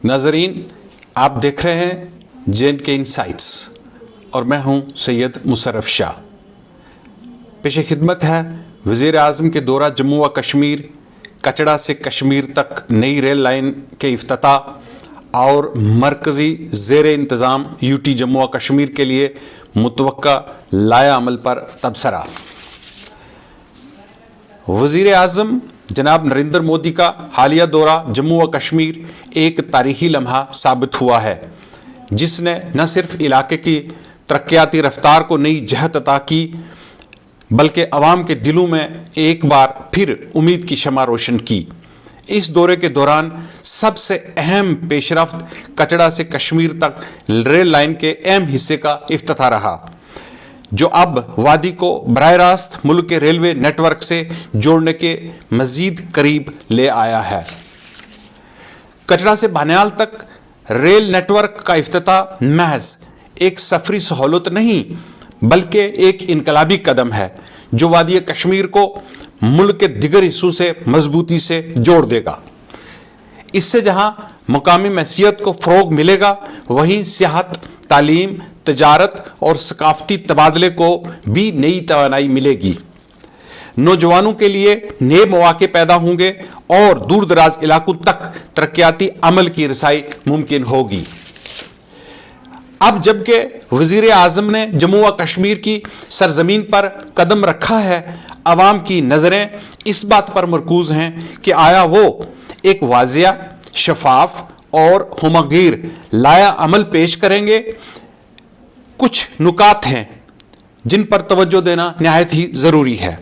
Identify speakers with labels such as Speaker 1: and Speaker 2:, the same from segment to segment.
Speaker 1: नाजरीन, आप देख रहे हैं JNK इनसाइट्स और मैं हूं सैयद मुशर्रफ शाह। पेश खिदमत है वज़ीर आज़म के दौरा जम्मू व कश्मीर, कचड़ा से कश्मीर तक नई रेल लाइन के इफ्तिताह और मरकज़ी ज़ेर इंतज़ाम UT जम्मू व कश्मीर के लिए मुतवक्का लाया अमल पर तबसरा। वज़ीर आज़म जनाब नरेंद्र मोदी का हालिया दौरा जम्मू व कश्मीर एक तारीखी लम्हा साबित हुआ है, जिसने न सिर्फ इलाके की तरक्याती रफ्तार को नई जहत अता की, बल्कि अवाम के दिलों में एक बार फिर उम्मीद की शमा रोशन की। इस दौरे के दौरान सबसे अहम पेशरफ्त कचड़ा से कश्मीर तक रेल लाइन के अहम हिस्से का इफ्तिताह रहा, जो अब वादी को बराह रास्त मुल्क के रेलवे नेटवर्क से जोड़ने के मजीद करीब ले आया है। कचड़ा से बानियाल तक रेल नेटवर्क का इफ्तिताह महज एक सफरी सहूलत नहीं, बल्कि एक इनकलाबी कदम है जो वादी कश्मीर को मुल्क के दिगर हिस्सों से मजबूती से जोड़ देगा। इससे जहां मुकामी मैसियत को फ़रोग मिलेगा, वहीं सियाहत, तालीम, तजारत और सकाफती तबादले को भी नई तवानाई मिलेगी। नौजवानों के लिए नए मौके पैदा होंगे और दूर दराज इलाकों तक तरक्याती अमल की रसाई मुमकिन होगी। अब जबकि वज़ीर आज़म ने जम्मू व कश्मीर की सरजमीन पर कदम रखा है, अवाम की नज़रें इस बात पर मरकूज हैं कि आया वो एक वाज़िया, शफाफ और हमगीर लाया अमल पेश करेंगे। कुछ नुकात हैं जिन पर तवज्जो देना निहायत ही ज़रूरी है।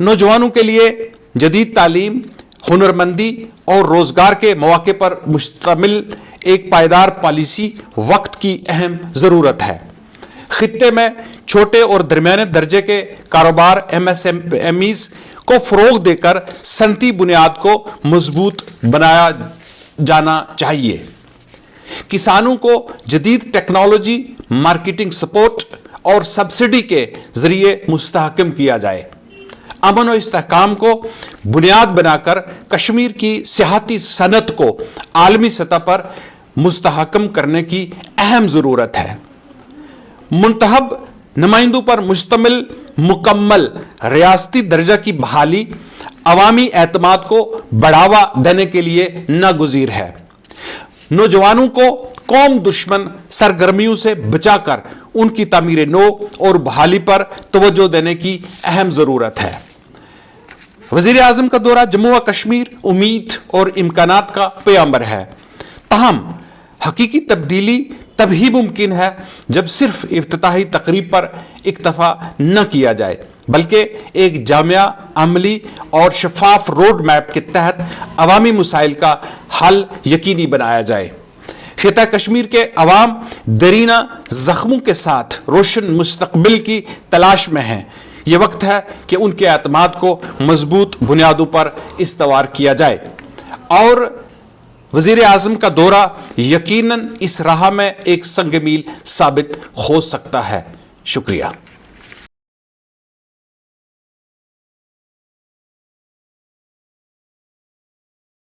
Speaker 1: नौजवानों के लिए जदीद तालीम, हुनरमंदी और रोज़गार के मौके पर मुश्तमिल एक पायदार पॉलिसी वक्त की अहम ज़रूरत है। खित्ते में छोटे और दरमियाने दर्जे के कारोबार MSMEs को फ़रोग देकर सनती बुनियाद को मजबूत बनाया जाना चाहिए। किसानों को जदीद टेक्नोलॉजी, मार्केटिंग सपोर्ट और सब्सिडी के जरिए मुस्तहकम किया जाए। अमन और इस्तेहकाम को बुनियाद बनाकर कश्मीर की सियाहती सनत को आलमी सतह पर मुस्तहकम करने की अहम ज़रूरत है। मुंतखब नुमाइंदों पर मुश्तमिल मुकम्मल रियासती दर्जा की बहाली अवामी एतमाद को बढ़ावा देने के लिए नागुज़ीर है। नौजवानों को कौम दुश्मन सरगर्मियों से बचाकर उनकी तामीर नो और बहाली पर तवज्जो देने की अहम ज़रूरत है। वज़ीर आज़म का दौरा जम्मू व कश्मीर उम्मीद और इम्कानात का पैगंबर है। ताहम हकीकी तब्दीली तभी मुमकिन है जब सिर्फ इफ्तिताही तकरीब पर इक्तफा न किया जाए, बल्कि एक जामिया, अमली और शफाफ रोड मैप के तहत अवामी मसाइल का हल यकीनी बनाया जाए। खिता कश्मीर के अवाम दरीना जख्मों के साथ रोशन मुस्तकबिल की तलाश में हैं। यह वक्त है कि उनके एतमाद को मजबूत बुनियादों पर इस्तवार किया जाए और वज़ीर आज़म का दौरा यकीनन इस राह में एक संग मील साबित हो सकता है। शुक्रिया।